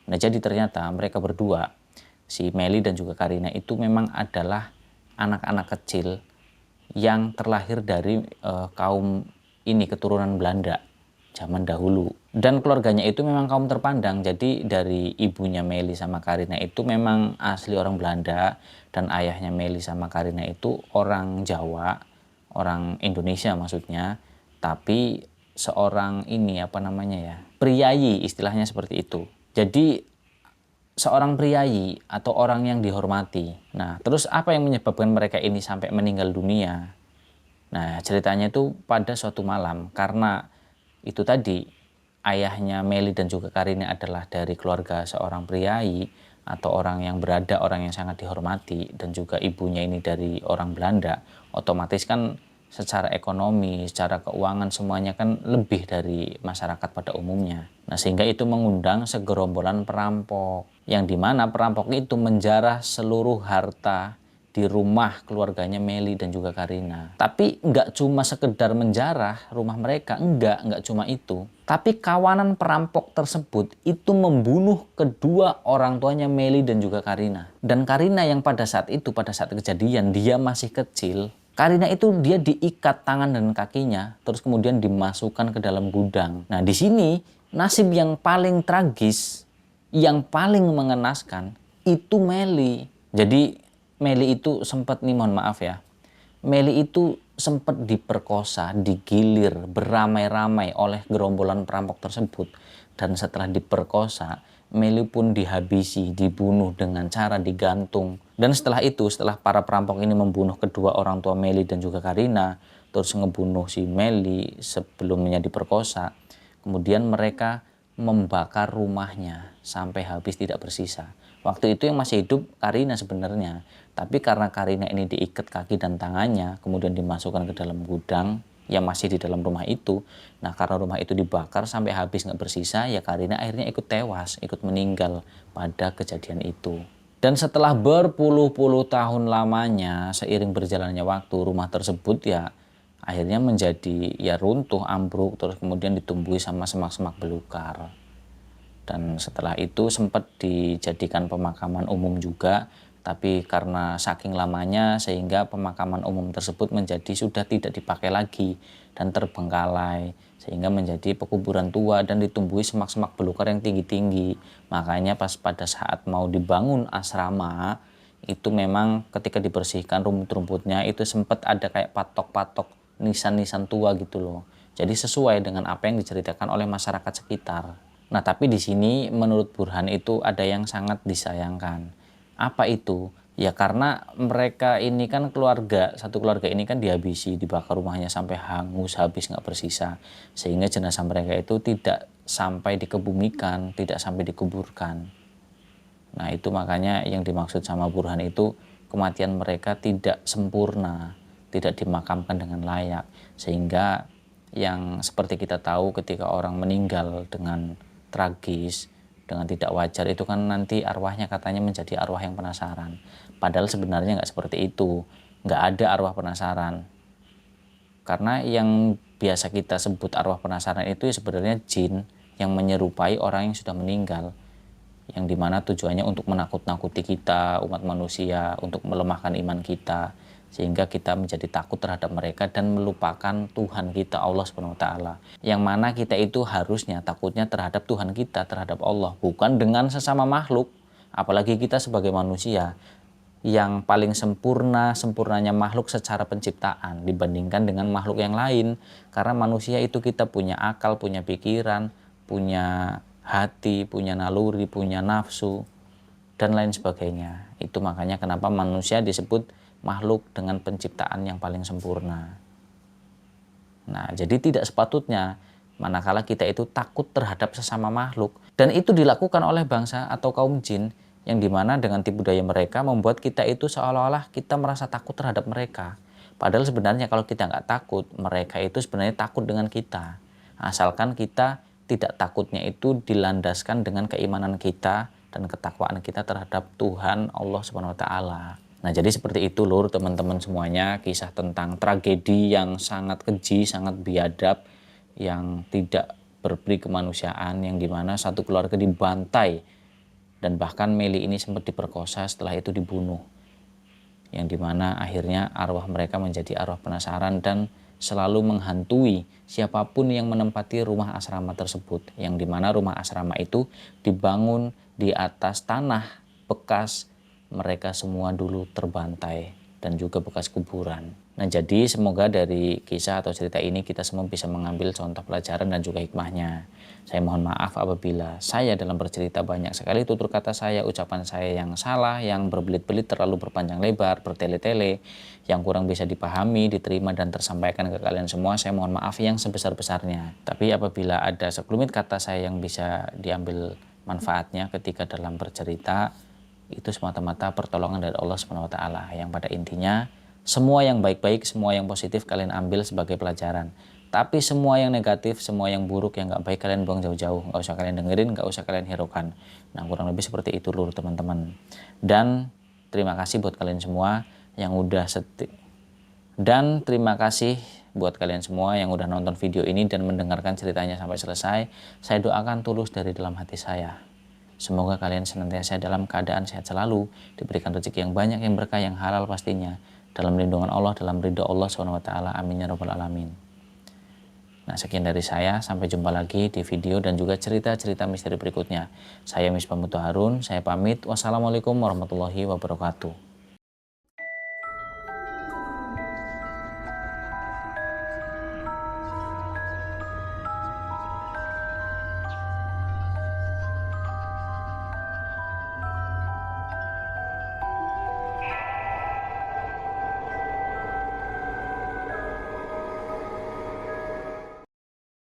Speaker 1: Nah jadi ternyata mereka berdua, si Meli dan juga Karina itu memang adalah anak-anak kecil yang terlahir dari kaum ini, keturunan Belanda zaman dahulu. Dan keluarganya itu memang kaum terpandang, jadi dari ibunya Meli sama Karina itu memang asli orang Belanda. Dan ayahnya Meli sama Karina itu orang Jawa, orang Indonesia maksudnya. Tapi seorang ini apa namanya ya, priyayi istilahnya seperti itu. Jadi seorang priyayi atau orang yang dihormati. Nah terus apa yang menyebabkan mereka ini sampai meninggal dunia? Nah ceritanya itu pada suatu malam, karena itu tadi ayahnya Meli dan juga Karina adalah dari keluarga seorang priyayi atau orang yang berada, orang yang sangat dihormati, dan juga ibunya ini dari orang Belanda, otomatis kan secara ekonomi, secara keuangan semuanya kan lebih dari masyarakat pada umumnya. Nah sehingga itu mengundang segerombolan perampok, yang dimana perampok itu menjarah seluruh harta di rumah keluarganya Meli dan juga Karina. Tapi nggak cuma sekedar menjarah rumah mereka, nggak cuma itu. Tapi kawanan perampok tersebut itu membunuh kedua orang tuanya Meli dan juga Karina. Dan Karina yang pada saat itu, pada saat kejadian, dia masih kecil. Karina itu dia diikat tangan dan kakinya, terus kemudian dimasukkan ke dalam gudang. Nah, di sini nasib yang paling tragis, yang paling mengenaskan itu Meli. Jadi Meli itu sempat nih, mohon maaf ya, Meli itu sempat diperkosa, digilir beramai-ramai oleh gerombolan perampok tersebut. Dan setelah diperkosa, Meli pun dihabisi, dibunuh dengan cara digantung. Dan setelah itu, setelah para perampok ini membunuh kedua orang tua Meli dan juga Karina, terus ngebunuh si Meli sebelumnya diperkosa, kemudian mereka membakar rumahnya sampai habis tidak bersisa. Waktu itu yang masih hidup Karina sebenarnya, tapi karena Karina ini diikat kaki dan tangannya, kemudian dimasukkan ke dalam gudang yang masih di dalam rumah itu. Nah, karena rumah itu dibakar sampai habis nggak bersisa, ya Karina akhirnya ikut tewas, ikut meninggal pada kejadian itu. Dan setelah berpuluh-puluh tahun lamanya, seiring berjalannya waktu, rumah tersebut ya akhirnya menjadi ya runtuh, ambruk, terus kemudian ditumbuhi sama semak-semak belukar. Dan setelah itu sempat dijadikan pemakaman umum juga, tapi karena saking lamanya sehingga pemakaman umum tersebut menjadi sudah tidak dipakai lagi dan terbengkalai, sehingga menjadi pekuburan tua dan ditumbuhi semak-semak belukar yang tinggi-tinggi. Makanya pas pada saat mau dibangun asrama, itu memang ketika dibersihkan rumput-rumputnya itu sempat ada kayak patok-patok nisan-nisan tua gitu loh. Jadi sesuai dengan apa yang diceritakan oleh masyarakat sekitar. Nah, tapi di sini menurut Burhan itu ada yang sangat disayangkan. Apa itu? Ya karena mereka ini kan keluarga, satu keluarga ini kan dihabisi, dibakar rumahnya sampai hangus, habis nggak bersisa. Sehingga jenazah mereka itu tidak sampai dikebumikan, tidak sampai dikuburkan. Nah, itu makanya yang dimaksud sama Burhan itu kematian mereka tidak sempurna, tidak dimakamkan dengan layak. Sehingga yang seperti kita tahu ketika orang meninggal dengan tragis, dengan tidak wajar, itu kan nanti arwahnya katanya menjadi arwah yang penasaran. Padahal sebenarnya nggak seperti itu, nggak ada arwah penasaran. Karena yang biasa kita sebut arwah penasaran itu ya sebenarnya jin yang menyerupai orang yang sudah meninggal, yang dimana tujuannya untuk menakut-nakuti kita, umat manusia, untuk melemahkan iman kita, sehingga kita menjadi takut terhadap mereka dan melupakan Tuhan kita, Allah SWT. Yang mana kita itu harusnya takutnya terhadap Tuhan kita, terhadap Allah, bukan dengan sesama makhluk. Apalagi kita sebagai manusia yang paling sempurnanya makhluk secara penciptaan dibandingkan dengan makhluk yang lain. Karena manusia itu kita punya akal, punya pikiran, punya hati, punya naluri, punya nafsu, dan lain sebagainya. Itu makanya kenapa manusia disebut makhluk dengan penciptaan yang paling sempurna. Nah, jadi tidak sepatutnya manakala kita itu takut terhadap sesama makhluk. Dan itu dilakukan oleh bangsa atau kaum jin, yang dimana dengan tipu daya mereka membuat kita itu seolah-olah kita merasa takut terhadap mereka. Padahal sebenarnya kalau kita nggak takut, mereka itu sebenarnya takut dengan kita. Asalkan kita tidak takutnya itu dilandaskan dengan keimanan kita dan ketakwaan kita terhadap Tuhan Allah SWT. Nah, jadi seperti itu lur teman-teman semuanya, kisah tentang tragedi yang sangat keji, sangat biadab, yang tidak berperi kemanusiaan, yang dimana satu keluarga dibantai dan bahkan Meli ini sempat diperkosa, setelah itu dibunuh, yang dimana akhirnya arwah mereka menjadi arwah penasaran dan selalu menghantui siapapun yang menempati rumah asrama tersebut, yang dimana rumah asrama itu dibangun di atas tanah bekas mereka semua dulu terbantai dan juga bekas kuburan. Nah, jadi semoga dari kisah atau cerita ini kita semua bisa mengambil contoh pelajaran dan juga hikmahnya. Saya mohon maaf apabila saya dalam bercerita banyak sekali tutur kata saya, ucapan saya yang salah, yang berbelit-belit, terlalu berpanjang lebar, bertele-tele, yang kurang bisa dipahami, diterima dan tersampaikan ke kalian semua. Saya mohon maaf yang sebesar-besarnya. Tapi apabila ada sekelumit kata saya yang bisa diambil manfaatnya ketika dalam bercerita, itu semata-mata pertolongan dari Allah SWT, yang pada intinya semua yang baik-baik, semua yang positif kalian ambil sebagai pelajaran. Tapi semua yang negatif, semua yang buruk, yang nggak baik kalian buang jauh-jauh, nggak usah kalian dengerin, nggak usah kalian hiraukan. Nah, kurang lebih seperti itu lur teman-teman. Dan terima kasih buat kalian semua yang udah terima kasih buat kalian semua yang udah nonton video ini dan mendengarkan ceritanya sampai selesai. Saya doakan tulus dari dalam hati saya. Semoga kalian senantiasa dalam keadaan sehat selalu, diberikan rezeki yang banyak, yang berkah, yang halal pastinya, dalam lindungan Allah, dalam ridho Allah SWT. Amin ya rabbal alamin. Nah, sekian dari saya. Sampai jumpa lagi di video dan juga cerita-cerita misteri berikutnya. Saya Misbah Muthaharun, saya pamit. Wassalamualaikum warahmatullahi wabarakatuh.